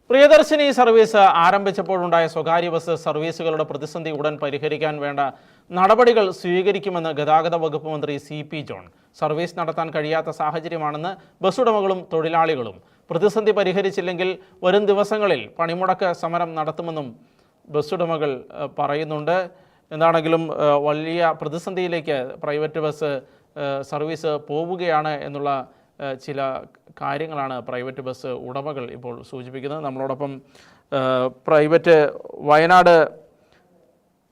Priyadarshini service ആരംഭിച്ചപ്പോഴുണ്ടായ സ്വകാര്യ bus സർവീസുകളുടെ പ്രതിസന്ധി ഉടൻ പരിഹരിക്കാൻ വേണ്ട നടപടികൾ സ്വീകരിക്കുമെന്ന് ഗതാഗത വകുപ്പ് മന്ത്രി CP ജോൺ. സർവീസ് നടത്താൻ കഴിയാത്ത സാഹചര്യമാണെന്ന് ബസ് ഉടമകളും തൊഴിലാളികളും. പ്രതിസന്ധി പരിഹരിച്ചില്ലെങ്കിൽ വരും ദിവസങ്ങളിൽ പണിമുടക്ക് സമരം നടത്തുമെന്നും ബസ് ഉടമകൾ പറയുന്നുണ്ട്. എന്താണെങ്കിലും വലിയ പ്രതിസന്ധിയിലേക്ക് പ്രൈവറ്റ് ബസ് സർവീസ് പോവുകയാണ് എന്നുള്ള ചില കാര്യങ്ങളാണ് പ്രൈവറ്റ് ബസ് ഉടമകൾ ഇപ്പോൾ സൂചിപ്പിക്കുന്നത്. നമ്മളോടൊപ്പം പ്രൈവറ്റ് വയനാട്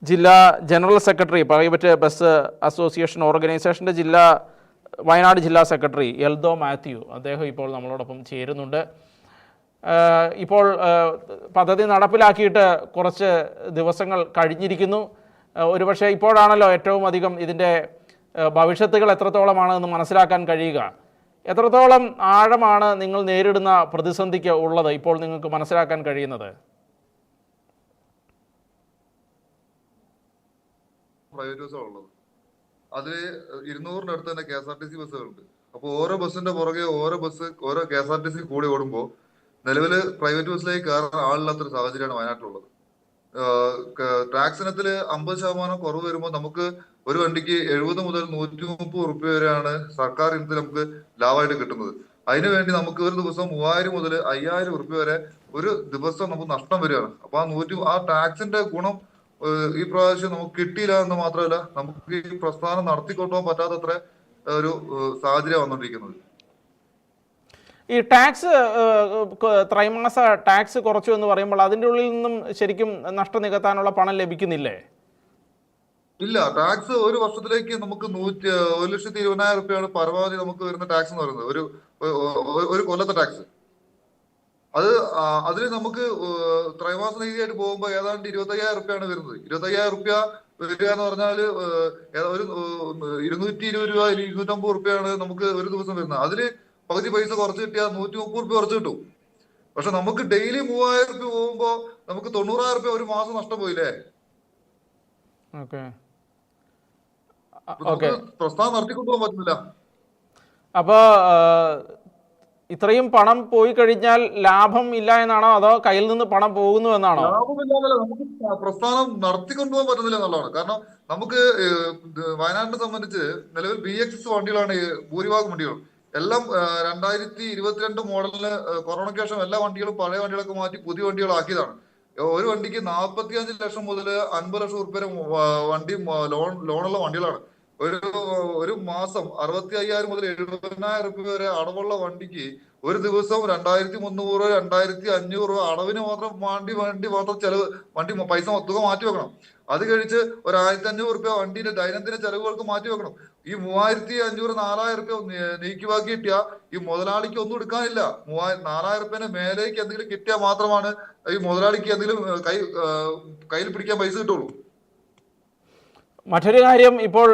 ജില്ലാ general secretary, private bus association ഓർഗനൈസേഷൻ്റെ വയനാട് ജില്ലാ സെക്രട്ടറി എൽദോ മാത്യു, അദ്ദേഹം ഇപ്പോൾ നമ്മളോടൊപ്പം ചേരുന്നുണ്ട്. ഇപ്പോൾ പദ്ധതി നടപ്പിലാക്കിയിട്ട് കുറച്ച് ദിവസങ്ങൾ കഴിഞ്ഞിരിക്കുന്നു. ഒരുപക്ഷെ ഇപ്പോഴാണല്ലോ ഏറ്റവും അധികം ഇതിൻ്റെ ഭവിഷ്യത്തുകൾ എത്രത്തോളമാണെന്ന് മനസ്സിലാക്കാൻ കഴിയുക. എത്രത്തോളം ആഴമാണ് നിങ്ങൾ നേരിടുന്ന പ്രതിസന്ധിക്ക് ഉള്ളത് ഇപ്പോൾ നിങ്ങൾക്ക് മനസ്സിലാക്കാൻ കഴിയുന്നത്? പ്രൈവറ്റ് ബസ്സുകളുള്ളത് അതിൽ 200-ന്റെ അടുത്ത് തന്നെ KSRTC ബസ്സുകളുണ്ട്. അപ്പോൾ ഓരോ ബസ്സിന്റെ പുറകെ ഓരോ KSRTC കൂടി ഓടുമ്പോൾ നിലവിൽ പ്രൈവറ്റ് ബസ്സിലേക്ക് കയറാൻ ആളില്ലാത്തൊരു സാഹചര്യമാണ് വയനാട്ടിലുള്ളത്. ടാക്സ് ഇനത്തിൽ 50% കുറവ് വരുമ്പോൾ നമുക്ക് ഒരു വണ്ടിക്ക് 70 മുതൽ 130 റുപ്യ വരെയാണ് സർക്കാർ ഇനത്തിൽ നമുക്ക് ലാഭമായിട്ട് കിട്ടുന്നത്. അതിനുവേണ്ടി നമുക്ക് ഒരു ദിവസം 3000 മുതൽ 5000 റുപ്യ വരെ ഒരു ദിവസം നമുക്ക് നഷ്ടം വരികയാണ്. അപ്പൊ ആ ടാക്സിന്റെ ഗുണം ഈ പ്രാവശ്യം നമുക്ക് കിട്ടിയില്ല എന്ന് മാത്രമല്ല, നമുക്ക് ഈ പ്രസ്ഥാനം നടത്തിക്കൊണ്ടുപോകാൻ പറ്റാത്തത്ര ഒരു സാഹചര്യം വന്നുകൊണ്ടിരിക്കുന്നത്. ഈ ടാക്സ് ത്രൈമാസ ടാക്സ് കുറച്ചു എന്ന് പറയുമ്പോൾ അതിൻ്റെ ഉള്ളിൽ നിന്നും ശരിക്കും നഷ്ടം നികത്താനുള്ള പണം ലഭിക്കുന്നില്ലേ? ഇല്ല, ടാക്സ് ഒരു വർഷത്തിലേക്ക് നമുക്ക് 1,20,000 റുപ്യാണ് പരമാവധി നമുക്ക് വരുന്ന ടാക്സ് എന്ന് പറയുന്നത്, ഒരു കൊല്ലത്തെ ടാക്സ്. അതിൽ നമുക്ക് ത്രൈമാസ നികുതിയായിട്ട് പോകുമ്പോൾ ഏതാണ്ട് 25,000 റുപ്യാണ് വരുന്നത്. 25,000 റുപ്യ വരിക എന്ന് പറഞ്ഞാല് ഒരു 220 രൂപ 250 റുപ്യാണ് നമുക്ക് ഒരു ദിവസം വരുന്നത്. അതില് പകുതി പൈസ കുറച്ച് കിട്ടിയാൽ 130 റുപ്യ കുറച്ച് കിട്ടും. പക്ഷെ നമുക്ക് ഡെയിലി 3000 റുപ്യ പോകുമ്പോ നമുക്ക് 90,000 റുപ്യ ഒരു മാസം നഷ്ടം പോയില്ലേ? പ്രസ്ഥാനം നടത്തിക്കൊണ്ടുപോകാൻ പറ്റുന്നില്ല. അപ്പോ ഇത്രയും പണം പോയി കഴിഞ്ഞാൽ ലാഭം ഇല്ല എന്നാണോ, അതോ കയ്യിൽ നിന്ന് പണം പോകുന്നു എന്നാണോ? ലാഭമില്ലാന്നല്ല, നമുക്ക് പ്രസ്ഥാനം നടത്തിക്കൊണ്ടുപോകാൻ പറ്റുന്നില്ല എന്നുള്ളതാണ്. കാരണം നമുക്ക് വയനാടിനെ സംബന്ധിച്ച് നിലവിൽ BXS വണ്ടികളാണ് ഭൂരിഭാഗം വണ്ടികളും. എല്ലാം 2022 മോഡലിന് കൊറോണയ്ക്ക് ശേഷം എല്ലാ വണ്ടികളും പഴയ വണ്ടികളൊക്കെ മാറ്റി പുതിയ വണ്ടികളാക്കിയതാണ്. ഒരു വണ്ടിക്ക് 45 ലക്ഷം മുതൽ 50 ലക്ഷം റുപ്യ വണ്ടി ലോണുള്ള വണ്ടികളാണ്. ഒരു മാസം 65,000 മുതൽ 70,000 റുപ്യ വരെ അടവുള്ള വണ്ടിക്ക് ഒരു ദിവസം 2,300 2,500 രൂപ അടവിന് മാത്രം വണ്ടി മാത്രം ചെലവ്, വണ്ടി പൈസ തുക മാറ്റി വെക്കണം. അത് കഴിച്ച് ഒരു 1,500 റുപ്യ വണ്ടിയുടെ ദൈനംദിന ചെലവുകൾക്ക് മാറ്റി വെക്കണം. ഈ 3,500 4,000 റുപ്യ നീക്കി ബാക്കി കിട്ടിയാൽ ഈ മുതലാളിക്ക് ഒന്നും എടുക്കാനില്ല. 4,000 റുപ്യന്റെ മേലേക്ക് എന്തെങ്കിലും കിട്ടിയാൽ മാത്രമാണ് ഈ മുതലാളിക്ക് എന്തെങ്കിലും കയ്യിൽ പിടിക്കാൻ പൈസ കിട്ടുള്ളൂ. മറ്റൊരു കാര്യം, ഇപ്പോൾ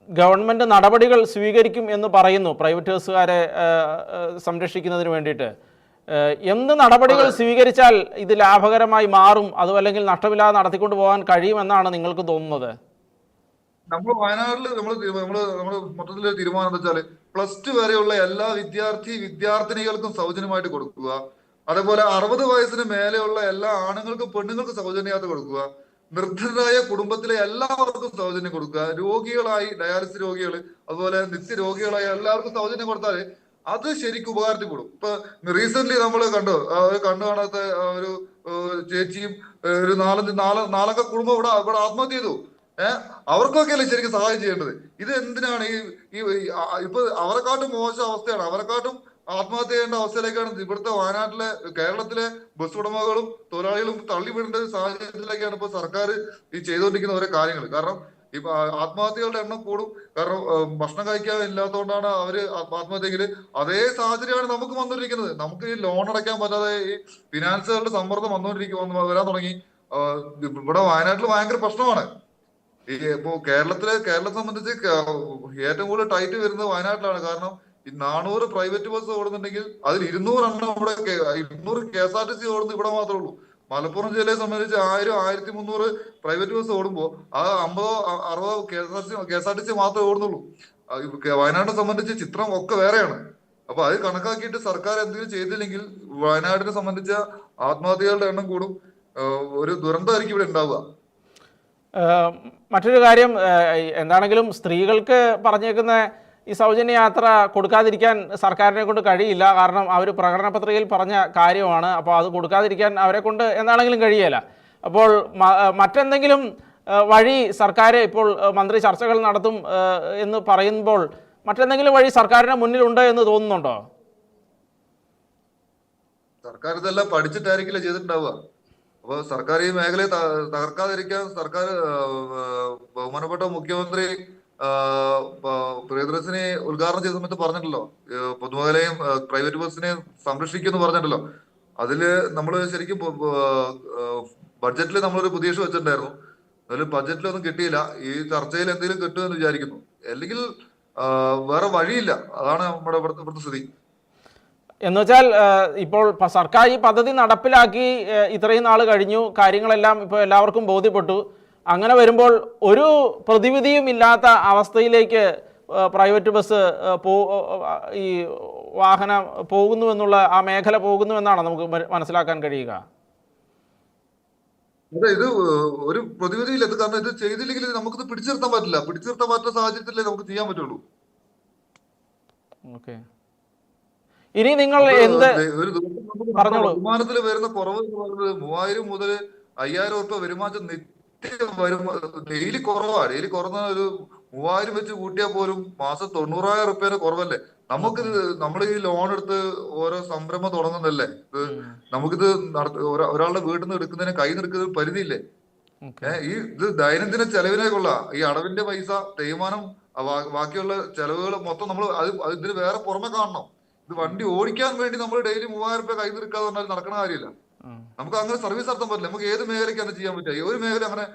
ഗവൺമെന്റ് നടപടികൾ സ്വീകരിക്കും എന്ന് പറയുന്നു പ്രൈവറ്റ് ബസ്സുകാരെ സംരക്ഷിക്കുന്നതിന് വേണ്ടിയിട്ട്. എന്ത് നടപടികൾ സ്വീകരിച്ചാൽ ഇത് ലാഭകരമായി മാറും, അതും അല്ലെങ്കിൽ നഷ്ടമില്ലാതെ നടത്തിക്കൊണ്ടു പോകാൻ കഴിയുമെന്നാണ് നിങ്ങൾക്ക് തോന്നുന്നത്? നമ്മൾ വയനാട്ടിൽ നമ്മൾ മൊത്തത്തില് തീരുമാനം എന്താ വെച്ചാല് +2 വരെയുള്ള എല്ലാ വിദ്യാർത്ഥിനികൾക്കും സൗജന്യമായിട്ട് കൊടുക്കുക. അതേപോലെ 60 വയസ്സിന് മേലെയുള്ള എല്ലാ ആണുങ്ങൾക്കും പെണ്ണുങ്ങൾക്കും സൗജന്യമായിട്ട് കൊടുക്കുക. നിർദ്ധരായ കുടുംബത്തിലെ എല്ലാവർക്കും സൗജന്യം കൊടുക്കുക. രോഗികളായി ഡയാലിസിസ് രോഗികൾ, അതുപോലെ നിത്യരോഗികളായ എല്ലാവർക്കും സൗജന്യം കൊടുത്താല് അത് ശരിക്കും ഉപകാരത്തിൽ. ഇപ്പൊ റീസെന്റ് നമ്മൾ കണ്ടു കാണാത്ത ഒരു ചേച്ചിയും ഒരു നാലംഗ കുടുംബം ഇവിടെ ആത്മഹത്യ ചെയ്തു. അവർക്കൊക്കെയല്ലേ ശരിക്കും സഹായം ചെയ്യേണ്ടത്. ഇത് എന്തിനാണ് ഇപ്പൊ അവരെക്കാട്ടും മോശം അവസ്ഥയാണ്, അവരെക്കാട്ടും ആത്മഹത്യ ചെയ്യേണ്ട അവസ്ഥയിലേക്കാണ് ഇവിടുത്തെ കേരളത്തിലെ ബസ് ഉടമകളും തൊഴിലാളികളും തള്ളിവിടേണ്ട ഒരു സാഹചര്യത്തിലേക്കാണ് ഇപ്പൊ സർക്കാർ ഈ ചെയ്തുകൊണ്ടിരിക്കുന്ന ഓരോ കാര്യങ്ങൾ. കാരണം ഇപ്പൊ ആത്മഹത്യകളുടെ എണ്ണം കൂടും. കാരണം ഭക്ഷണം കഴിക്കാൻ ഇല്ലാത്തതുകൊണ്ടാണ് അവര് ആത്മഹത്യയെങ്കിൽ അതേ സാഹചര്യമാണ് നമുക്ക് വന്നുകൊണ്ടിരിക്കുന്നത്. നമുക്ക് ഈ ലോൺ അടയ്ക്കാൻ പറ്റാതെ ഈ ഫിനാൻസുകളുടെ സമ്മർദ്ദം വരാൻ തുടങ്ങി. ഇവിടെ വയനാട്ടിൽ ഭയങ്കര പ്രശ്നമാണ്. ഇപ്പോ കേരളത്തെ സംബന്ധിച്ച് ഏറ്റവും കൂടുതൽ ടൈറ്റ് വരുന്നത് വയനാട്ടിലാണ്. കാരണം ഈ 400 പ്രൈവറ്റ് ബസ് ഓടുന്നുണ്ടെങ്കിൽ അതിൽ 200 എണ്ണം ഇവിടെ 200 KSRTC ഓടുന്നത് ഇവിടെ മാത്രമേ ഉള്ളൂ. മലപ്പുറം ജില്ലയെ സംബന്ധിച്ച് 1000-1300 പ്രൈവറ്റ് ബസ് ഓടുമ്പോൾ ആ 50-60 KSRTC മാത്രമേ ഓടുന്നുള്ളൂ. വയനാടിനെ സംബന്ധിച്ച് ചിത്രം ഒക്കെ വേറെയാണ്. അപ്പൊ അത് കണക്കാക്കിയിട്ട് സർക്കാർ എന്തെങ്കിലും ചെയ്തില്ലെങ്കിൽ വയനാടിനെ സംബന്ധിച്ച ആത്മഹത്യകളുടെ എണ്ണം കൂടും. ഒരു ദുരന്തമായിരിക്കും ഇവിടെ ഉണ്ടാവുക. ഏഹ് മറ്റൊരു കാര്യം, എന്താണെങ്കിലും സ്ത്രീകൾക്ക് പറഞ്ഞേക്കുന്ന ഈ സൗജന്യ യാത്ര കൊടുക്കാതിരിക്കാൻ സർക്കാരിനെ കൊണ്ട് കഴിയില്ല. കാരണം അവർ പ്രകടന പത്രികയിൽ പറഞ്ഞ കാര്യമാണ്. അപ്പോൾ അത് കൊടുക്കാതിരിക്കാൻ അവരെ കൊണ്ട് എന്താണെങ്കിലും കഴിയില്ല. അപ്പോൾ മറ്റെന്തെങ്കിലും വഴി സർക്കാർ ഇപ്പോൾ മന്ത്രി ചർച്ചകൾ നടത്തും എന്ന് പറയുമ്പോൾ മറ്റെന്തെങ്കിലും വഴി സർക്കാരിന് മുന്നിലുണ്ട് എന്ന് തോന്നുന്നുണ്ടോ? സർക്കാർ ഇതെല്ലാം പഠിച്ചിട്ടായിരിക്കില്ല ചെയ്തിട്ടുണ്ടാവുക. അപ്പൊ സർക്കാർ ഈ മേഖലയെ തകർക്കാതിരിക്കാൻ സർക്കാർ ബഹുമാനപ്പെട്ട മുഖ്യമന്ത്രി പ്രിയദർശിനി ഉദ്ഘാടനം ചെയ്ത സമയത്ത് പറഞ്ഞിട്ടല്ലോ, പൊതുമേഖലയും പ്രൈവറ്റ് ബസ്സിനെയും സംരക്ഷിക്കുമെന്ന് പറഞ്ഞിട്ടല്ലോ. അതില് നമ്മൾ ശരിക്കും ബഡ്ജറ്റിൽ നമ്മളൊരു പ്രതീക്ഷ വെച്ചിട്ടുണ്ടായിരുന്നു. അതിൽ ബഡ്ജറ്റിലൊന്നും കിട്ടിയില്ല. ഈ ചർച്ചയിൽ എന്തെങ്കിലും കിട്ടുമെന്ന് വിചാരിക്കുന്നു. അല്ലെങ്കിൽ വേറെ വഴിയില്ല. അതാണ് നമ്മുടെ ഇവിടുത്തെ സ്ഥിതി. എന്നുവെച്ചാൽ ഇപ്പോൾ സർക്കാർ ഈ പദ്ധതി നടപ്പിലാക്കി ഇത്രയും നാൾ കഴിഞ്ഞു, കാര്യങ്ങളെല്ലാം ഇപ്പോൾ എല്ലാവർക്കും ബോധ്യപ്പെട്ടു. അങ്ങനെ വരുമ്പോൾ ഒരു പ്രതിവിധിയും ഇല്ലാത്ത അവസ്ഥയിലേക്ക് പ്രൈവറ്റ് ബസ് ഈ വാഹനം പോകുന്നു എന്നുള്ള ആ മേഖല പോകുന്നു എന്നാണ് നമുക്ക് മനസ്സിലാക്കാൻ കഴിയുക. അതെ, ഇത് ഒരു പ്രതിവിധിയില്ല. ഇത് കാരണം ഇത് ചെയ്തില്ലെങ്കിൽ നമുക്കിത് പിടിച്ചു നിർത്താൻ പറ്റില്ല. പിടിച്ചു നിർത്താൻ പറ്റുന്ന സാഹചര്യത്തിലേ നമുക്ക് ചെയ്യാൻ പറ്റുള്ളൂ. ഓക്കെ, ഇനി നിങ്ങൾ എന്ത് ഒരു ദിവസം പറഞ്ഞോളൂ. വരുമാനത്തിൽ വരുന്ന കുറവ് എന്ന് പറയുന്നത് 3000 മുതൽ 5000 ഉറുപ്പ വരുമാനം ഡെയിലി കുറവാ. ഡെയിലി കുറഞ്ഞ ഒരു 3000 വെച്ച് കൂട്ടിയാൽ പോലും മാസം 90,000 ഉറുപ്പ്യ കുറവല്ലേ. നമുക്കിത് നമ്മൾ ഈ ലോൺ എടുത്ത് ഓരോ സംരംഭം തുടങ്ങുന്നല്ലേ. ഇത് നമുക്കിത് ഒരാളുടെ വീട്ടിൽ നിന്ന് എടുക്കുന്നതിന് കയ്യിൽ നിന്ന് എടുക്കുന്നതിന് പരിധിയില്ലേ. ഇത് ദൈനംദിന ചെലവിനേക്കുള്ള ഈ അടവിന്റെ പൈസ, തേയ്മാനം, ബാക്കിയുള്ള ചെലവുകൾ മൊത്തം നമ്മൾ ഇതിന് വേറെ പുറമെ കാണണം. ഇത് വണ്ടി ഓടിക്കാൻ വേണ്ടി നമ്മൾ ഡെയിലി 3000 രൂപ കയ്യിൽ നിൽക്കാതെ പറഞ്ഞാൽ നടക്കുന്ന കാര്യമില്ല. നമുക്ക് അങ്ങനെ സർവീസ് നടത്താൻ പറ്റില്ല. നമുക്ക് ഏത് മേഖലയ്ക്കാണ് ചെയ്യാൻ പറ്റുക? ഈ ഒരു മേഖല അങ്ങനെ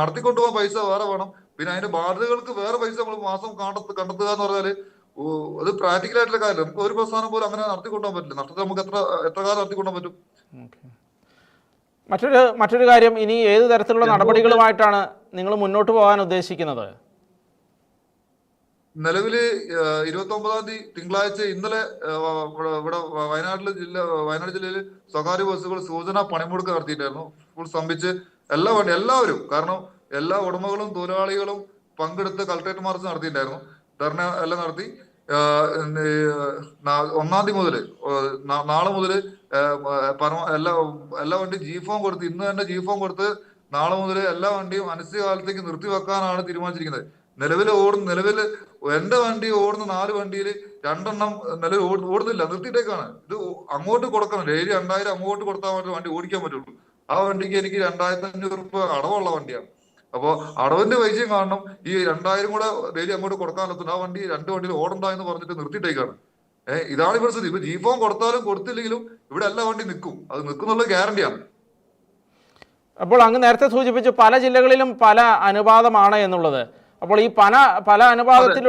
നടത്തിക്കൊണ്ടുപോകാൻ പൈസ വേറെ വേണം. പിന്നെ അതിന്റെ ബാധ്യതകൾക്ക് വേറെ പൈസ നമ്മൾ മാസം കണ്ടെത്തുക എന്ന് പറഞ്ഞാല് അത് പ്രാക്ടിക്കൽ ആയിട്ടുള്ള കാര്യമില്ല. നമുക്ക് ഒരു പ്രസ്ഥാനം പോലും അങ്ങനെ നടത്തിക്കൊണ്ടുപോകാൻ പറ്റില്ല. നഷ്ടത്തെ നമുക്ക് എത്ര കാലം നടത്തിക്കൊണ്ടുപോകാൻ പറ്റും? മറ്റൊരു കാര്യം, ഇനി ഏത് തരത്തിലുള്ള നടപടികളുമായിട്ടാണ് നിങ്ങൾ മുന്നോട്ട് പോകാൻ ഉദ്ദേശിക്കുന്നത്? നിലവില് 29-ാം തീയതി തിങ്കളാഴ്ച ഇന്നലെ ഇവിടെ വയനാട് ജില്ലയിൽ സ്വകാര്യ ബസ്സുകൾ സൂചനാ പണിമുടക്ക് നടത്തിയിട്ടായിരുന്നു. ഫുൾ സ്തംഭിച്ച് എല്ലാവരും, കാരണം എല്ലാ ഉടമകളും തൊഴിലാളികളും പങ്കെടുത്ത് കളക്ടറേറ്റ് മാർച്ച് നടത്തിയിട്ടുണ്ടായിരുന്നു. ധർണ എല്ലാം നടത്തി. 1-ാം തീയതി മുതൽ നാളെ മുതൽ എല്ലാ വണ്ടിയും G-ഫോം കൊടുത്ത്, ഇന്ന് തന്നെ G-ഫോം കൊടുത്ത് നാളെ മുതൽ എല്ലാ വണ്ടിയും അനിശ്ചിതകാലത്തേക്ക് നിർത്തിവെക്കാനാണ് തീരുമാനിച്ചിരിക്കുന്നത്. നിലവിൽ എന്റെ വണ്ടി ഓടുന്ന 4 വണ്ടിയിൽ 2 എണ്ണം നിലവിൽ ഓടുന്നില്ല, നിർത്തിയിട്ടേക്കാണ്. ഇത് അങ്ങോട്ട് കൊടുക്കണം. ഡെയിലി 2000 അങ്ങോട്ട് കൊടുത്താൽ മാത്രമേ വണ്ടി ഓടിക്കാൻ പറ്റുള്ളൂ. ആ വണ്ടിക്ക് എനിക്ക് 2500 രൂപ അടവുള്ള വണ്ടിയാണ്. അപ്പൊ അടവിന്റെ പൈസയും കാണണം. ഈ 2000 കൂടെ ഡെയിലി അങ്ങോട്ട് കൊടുക്കാൻ പറ്റും. ആ വണ്ടി 2 വണ്ടിയിൽ ഓടണ്ട എന്ന് പറഞ്ഞിട്ട് നിർത്തിയിട്ടേക്കാണ്. ഇതാണ് ഇവിടെ സ്ഥിതി. ഇപ്പൊ G-ഫോം കൊടുത്താലും കൊടുത്തില്ലെങ്കിലും ഇവിടെ എല്ലാ വണ്ടി നിൽക്കും. അത് നിൽക്കുന്നുള്ള ഗ്യാരണ്ടിയാണ്. അപ്പോൾ അങ്ങ് നേരത്തെ സൂചിപ്പിച്ചു പല ജില്ലകളിലും പല അനുപാതമാണ് എന്നുള്ളത്. അപ്പോൾ ഈ പല അനുപാതത്തിൽ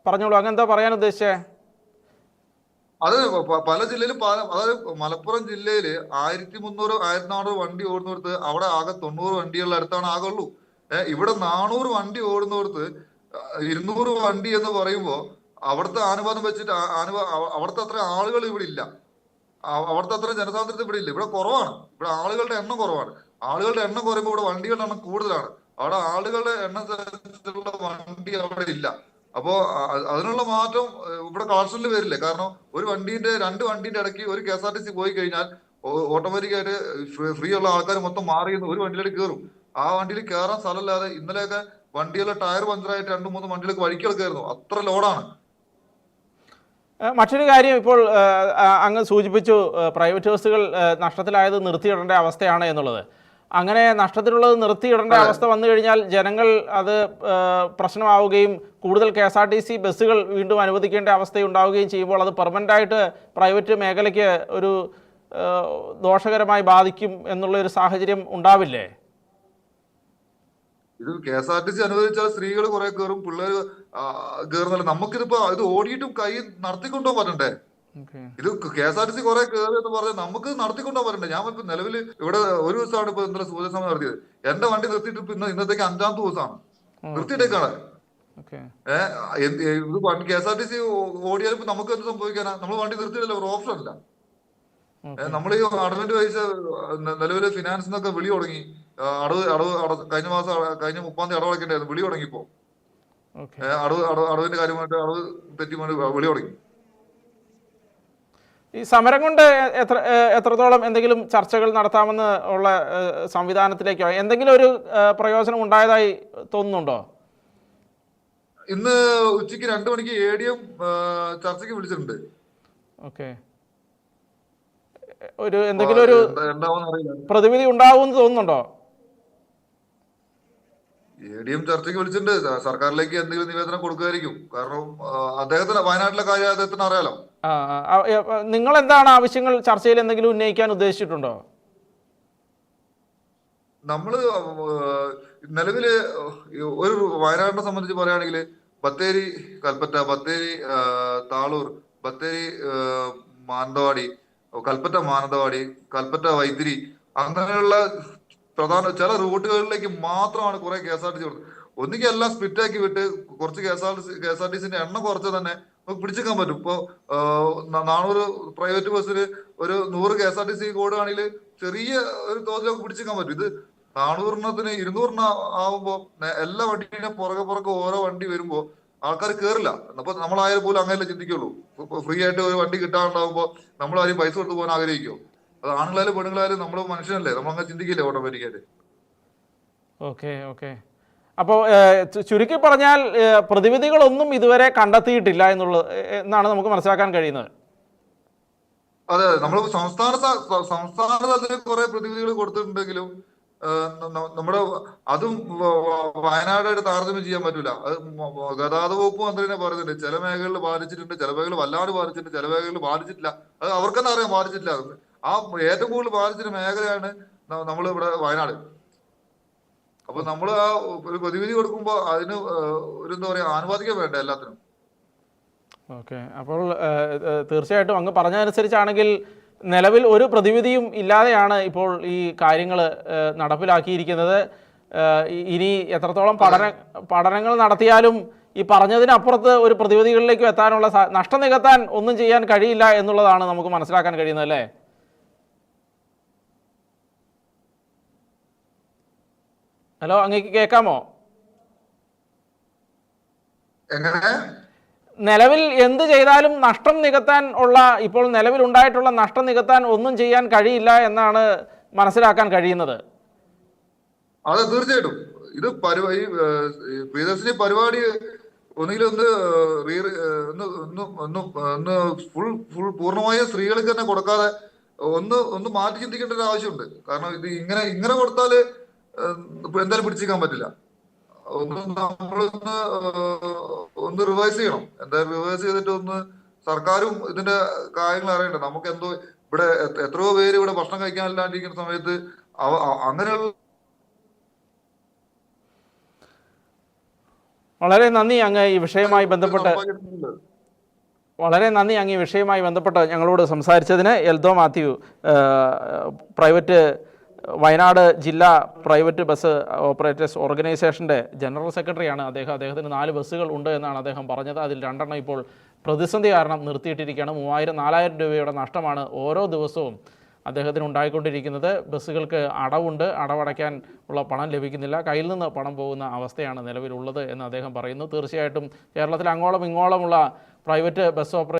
പറഞ്ഞോളൂ, അങ്ങെന്താ പറയാൻ ഉദ്ദേശിച്ചേ? അത് പല ജില്ലയിലും അതായത് മലപ്പുറം ജില്ലയില് 1300 1400 വണ്ടി ഓടുന്നിടത്ത് അവിടെ ആകെ 90 വണ്ടികളുടെ അടുത്താണ് ആകെ ഉള്ളൂ. ഇവിടെ 400 വണ്ടി ഓടുന്നിടത്ത് 200 വണ്ടി എന്ന് പറയുമ്പോ അവിടുത്തെ അനുപാതം വെച്ചിട്ട് അവിടുത്തെ അത്ര ആളുകൾ ഇവിടെ ഇല്ല. അവിടുത്തെ അത്ര ജനസാന്ദ്രത ഇവിടെ ഇല്ല. ഇവിടെ കുറവാണ്. ഇവിടെ ആളുകളുടെ എണ്ണം കുറവാണ്. ആളുകളുടെ എണ്ണം കുറയുമ്പോൾ ഇവിടെ വണ്ടികളുടെ എണ്ണം കൂടുതലാണ്. അവിടെ ആളുകളുടെ എണ്ണത്തിലുള്ള വണ്ടി അവിടെ ഇല്ല. അപ്പോ അതിനുള്ള മാറ്റം ഇവിടെ കളക്ഷനിൽ വരില്ലേ. കാരണം ഒരു വണ്ടീന്റെ 2 വണ്ടീന്റെ ഇടയ്ക്ക് ഒരു KSRTC പോയി കഴിഞ്ഞാൽ ഓട്ടോമാറ്റിക്കായിട്ട് ഫ്രീ ഉള്ള ആൾക്കാർ മൊത്തം മാറി ഒരു വണ്ടിയിലേക്ക് കയറും. ആ വണ്ടിയിൽ കയറാൻ സ്ഥലമില്ലാതെ ഇന്നലെയൊക്കെ വണ്ടികളുടെ ടയർ പഞ്ചറായിട്ട് 2-3 വണ്ടിയിലേക്ക് വഴിക്കെടുക്കായിരുന്നു. അത്ര ലോഡാണ്. മറ്റൊരു കാര്യം, ഇപ്പോൾ അങ്ങ് സൂചിപ്പിച്ചു പ്രൈവറ്റ് ബസ്സുകൾ നഷ്ടത്തിലായത് നിർത്തിയിടേണ്ട അവസ്ഥയാണ് എന്നുള്ളത്. അങ്ങനെ നഷ്ടത്തിലുള്ളത് നിർത്തിയിടേണ്ട അവസ്ഥ വന്നു കഴിഞ്ഞാൽ ജനങ്ങൾ അത് പ്രശ്നമാവുകയും കൂടുതൽ KSRTC ബസ്സുകൾ വീണ്ടും അനുവദിക്കേണ്ട അവസ്ഥയുണ്ടാവുകയും ചെയ്യുമ്പോൾ അത് പെർമനൻ്റായിട്ട് പ്രൈവറ്റ് മേഖലയ്ക്ക് ഒരു ദോഷകരമായി ബാധിക്കും എന്നുള്ളൊരു സാഹചര്യം ഉണ്ടാവില്ലേ? ഇത് KSRTC അനുവദിച്ചാൽ സ്ത്രീകൾ കുറെ കയറും, പിള്ളേർ കയറുന്നല്ല. നമുക്കിതിപ്പോ ഇത് ഓടിയിട്ടും കൈ നടത്തിക്കൊണ്ടോ പറ്റണ്ടേ? ഇത് KSRTC കുറെ കയറി എന്ന് പറഞ്ഞാൽ നമുക്ക് നടത്തിക്കൊണ്ടോ പറ്റണ്ടേ? ഞാൻ ഇപ്പൊ നിലവിൽ ഇവിടെ ഒരു ദിവസമാണ് ഇപ്പൊ ഇന്നലെ സൂചന സമയം നടത്തിയത്. എന്റെ വണ്ടി നിർത്തിയിട്ട് ഇപ്പൊ ഇന്നത്തേക്ക് 5-ാമത്തെ ദിവസമാണ്. നിർത്തിയിട്ടേക്കാണ്. ഓക്കെ. ഇത് വണ്ടി KSRTC ഓടിയാലും ഇപ്പൊ നമുക്ക് എന്ത് സംഭവിക്കാനാ? നമ്മൾ വണ്ടി നിർത്തിയില്ല, ഒരു ഓപ്ഷൻ അല്ല. ഓക്കെ. നമ്മൾ ഈ അടവിന്റെ പൈസ നിലവില് ഫിനാൻസ് എന്നൊക്കെ വിളി തുടങ്ങി. കഴിഞ്ഞ മാസം കഴിഞ്ഞ 30-ാം തീയതി അടവടക്കേണ്ടായിരുന്നു, വിളി തുടങ്ങിപ്പോ. ഓക്കെ. അടവിന്റെ കാര്യമായിട്ട് അടവ് തെറ്റി വിളി തുടങ്ങി. ഈ സമരം കൊണ്ട് എത്രത്തോളം എന്തെങ്കിലും ചർച്ചകൾ നടത്താമെന്ന് ഉള്ള സംവിധാനത്തിലേക്കോ എന്തെങ്കിലും ഒരു പ്രയോജനം ഉണ്ടായതായി തോന്നുന്നുണ്ടോ? ഇന്ന് ഉച്ചയ്ക്ക് 2 മണിക്ക് ADM ചർച്ചയ്ക്ക് വിളിച്ചിട്ടുണ്ട്. ഓക്കെ. എന്തെങ്കിലും ഒരു എന്താണെന്ന് അറിയില്ല. പ്രതിവിധി ഉണ്ടാവുമെന്ന് തോന്നുന്നുണ്ടോ? ADM ചർച്ചയ്ക്ക് വിളിച്ചിട്ടുണ്ട്. സർക്കാരിലേക്ക് എന്തെങ്കിലും നിവേദനം കൊടുക്കുമായിരിക്കും. കാരണം അദ്ദേഹത്തിന് വയനാട്ടിലെ കാര്യം അദ്ദേഹത്തിന് അറിയാലോ. നിങ്ങൾ എന്താണ് ആവശ്യങ്ങൾ ചർച്ചയിൽ എന്തെങ്കിലും ഉന്നയിക്കാൻ ഉദ്ദേശിച്ചിട്ടുണ്ടോ? നമ്മള് നിലവില് ഒരു വയനാടിനെ സംബന്ധിച്ച് പറയുകയാണെങ്കിൽ ബത്തേരി കൽപ്പറ്റ, ബത്തേരി താളൂർ, ബത്തേരി മാനന്തവാടി, കൽപ്പറ്റ മാനന്തവാടി, കൽപ്പറ്റ വൈത്തിരി, അങ്ങനെയുള്ള പ്രധാന ചില റൂട്ടുകളിലേക്ക് മാത്രമാണ് കുറെ KSRTC കൊടുത്തത്. ഒന്നുകിൽ എല്ലാം സ്പ്ലിറ്റ് ആക്കി വിട്ട് കുറച്ച് KSRTCന്റെ എണ്ണം കുറച്ച് തന്നെ നമുക്ക് പിടിച്ചെടുക്കാൻ പറ്റും. ഇപ്പൊ 400 പ്രൈവറ്റ് ബസ്സിന് ഒരു 100 KSRTC കൂടുകയാണെങ്കിൽ ചെറിയ ഒരു തോതിലൊക്കെ പിടിച്ചെടുക്കാൻ പറ്റും. ഇത് 400-ത്തിന് 200 ആവുമ്പോ എല്ലാ വണ്ടിയുടെ പുറകെ ഓരോ വണ്ടി വരുമ്പോ ആൾക്കാർ കേറില്ല. അപ്പൊ നമ്മളായാലും പോലും അങ്ങനെയല്ലേ ചിന്തിക്കുള്ളൂ. ഫ്രീ ആയിട്ട് ഒരു വണ്ടി കിട്ടാണ്ടാവുമ്പോ നമ്മൾ ആരും പൈസ കൊടുത്ത് പോകാൻ ആഗ്രഹിക്കുമോ? അത് ആണുങ്ങളായാലും പെണ്ണുങ്ങളായാലും നമ്മൾ മനുഷ്യനല്ലേ, നമ്മളങ്ങനെ ചിന്തിക്കില്ലേ ഓട്ടോമാറ്റിക്കായിട്ട്. ഓക്കെ. ഓക്കെ. അപ്പോൾ ചുരുക്കി പറഞ്ഞാൽ പ്രതിവിധികളൊന്നും ഇതുവരെ കണ്ടെത്തിയിട്ടില്ല എന്നാണ് നമുക്ക് മനസ്സിലാക്കാൻ കഴിയുന്നത്. അതെ, നമ്മൾ സംസ്ഥാന തലത്തിൽ കുറെ പ്രതിവിധികൾ കൊടുത്തിട്ടുണ്ടെങ്കിലും നമ്മുടെ അതും വയനാടായിട്ട് താരതമ്യം ചെയ്യാൻ പറ്റൂല. അത് ഗതാഗത വകുപ്പ് മന്ത്രി തന്നെ പറയുന്നുണ്ട്, ചില മേഖലകളിൽ ബാധിച്ചിട്ടുണ്ട്, ചില മേഖലകൾ വല്ലാണ്ട് ബാധിച്ചിട്ടുണ്ട്, ചില മേഖലകളിൽ ബാധിച്ചിട്ടില്ല. അത് അവർക്ക് തന്നെ അറിയാം ബാധിച്ചിട്ടില്ല. ആ ഏറ്റവും കൂടുതൽ ബാധിച്ചിട്ട് മേഖലയാണ് നമ്മൾ ഇവിടെ വയനാട്. അപ്പൊ നമ്മൾ ആ ഒരു പ്രതിവിധി കൊടുക്കുമ്പോ അതിന് ഒരു എന്താ പറയാ ആനുപാതികം വേണ്ട എല്ലാത്തിനും. ഓക്കെ. അപ്പോൾ തീർച്ചയായിട്ടും അങ്ങ് പറഞ്ഞതനുസരിച്ചാണെങ്കിൽ നിലവിൽ ഒരു പ്രതിവിധിയും ഇല്ലാതെയാണ് ഇപ്പോൾ ഈ കാര്യങ്ങൾ നടപ്പിലാക്കിയിരിക്കുന്നത്. ഇനി എത്രത്തോളം പഠനങ്ങൾ നടത്തിയാലും ഈ പറഞ്ഞതിനപ്പുറത്ത് ഒരു പ്രതിവിധികളിലേക്ക് എത്താനുള്ള നഷ്ടം നികത്താൻ ഒന്നും ചെയ്യാൻ കഴിയില്ല എന്നുള്ളതാണ് നമുക്ക് മനസ്സിലാക്കാൻ കഴിയുന്നത്, അല്ലേ? ഹലോ, അങ്ങേക്ക് കേൾക്കാമോ? എങ്ങനെ? നിലവിൽ എന്ത് ചെയ്താലും നഷ്ടം നികത്താൻ ഇപ്പോൾ നിലവിലുണ്ടായിട്ടുള്ള നഷ്ടം നികത്താൻ ഒന്നും ചെയ്യാൻ കഴിയില്ല എന്നാണ് മനസ്സിലാക്കാൻ കഴിയുന്നത്. അതെ, തീർച്ചയായിട്ടും. ഇത് പ്രിയദർശിനി പരിപാടി ഒന്നുകിൽ പൂർണ്ണമായും സ്ത്രീകൾക്ക് തന്നെ കൊടുക്കാതെ ഒന്ന് മാറ്റി ചിന്തിക്കേണ്ട ഒരു ആവശ്യമുണ്ട്. കാരണം ഇത് ഇങ്ങനെ കൊടുത്താല് എന്തായാലും പിടിച്ചിരിക്കാൻ പറ്റില്ല. ഒന്ന് റിവൈസ് ചെയ്യണം. എന്തായാലും റിവൈസ് ചെയ്തിട്ട് സർക്കാരും ഇതിന്റെ കാര്യങ്ങൾ അറിയണ്ടേ. നമുക്ക് എന്തോ ഇവിടെ എത്രയോ പേര് ഇവിടെ ഭക്ഷണം കഴിക്കാനില്ലാണ്ടിരിക്കുന്ന സമയത്ത് അങ്ങനെയുള്ള വളരെ നന്ദി അങ്ങ് ഈ വിഷയവുമായി ബന്ധപ്പെട്ട് ഞങ്ങളോട് സംസാരിച്ചതിന്. എൽദോ മാത്യു, വയനാട് ജില്ലാ പ്രൈവറ്റ് ബസ് ഓപ്പറേറ്റേഴ്സ് ഓർഗനൈസേഷൻ്റെ ജനറൽ സെക്രട്ടറിയാണ് അദ്ദേഹത്തിന് 4 ബസ്സുകൾ ഉണ്ട് എന്നാണ് അദ്ദേഹം പറഞ്ഞത്. അതിൽ 2 എണ്ണം ഇപ്പോൾ പ്രതിസന്ധി കാരണം നിർത്തിയിട്ടിരിക്കുകയാണ്. 3000-4000 രൂപയുടെ നഷ്ടമാണ് ഓരോ ദിവസവും അദ്ദേഹത്തിന് ഉണ്ടായിക്കൊണ്ടിരിക്കുന്നത്. ബസ്സുകൾക്ക് അടവുണ്ട്, അടവടയ്ക്കാൻ ഉള്ള പണം ലഭിക്കുന്നില്ല, കയ്യിൽ നിന്ന് പണം പോകുന്ന അവസ്ഥയാണ് നിലവിലുള്ളത് എന്ന് അദ്ദേഹം പറയുന്നു. തീർച്ചയായിട്ടും കേരളത്തിൽ അങ്ങോളം ഇങ്ങോളമുള്ള പ്രൈവറ്റ് ബസ്